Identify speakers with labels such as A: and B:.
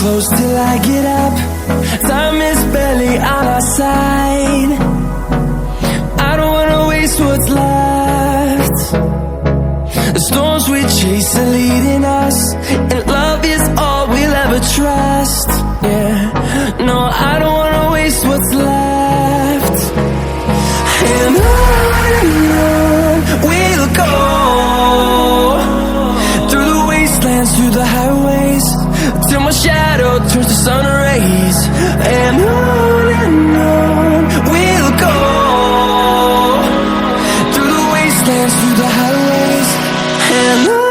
A: close till I get up. Time is barely on our side. I don't wanna waste what's left. The storms we chase are leading us, and love is all we'll ever trust. Yeah, no, I don't wanna waste what's left. And on we'll go, through the wastelands, through the highways, till my shadow turns to sun rays. And on we'll go, through the wastelands, through the highways, and on.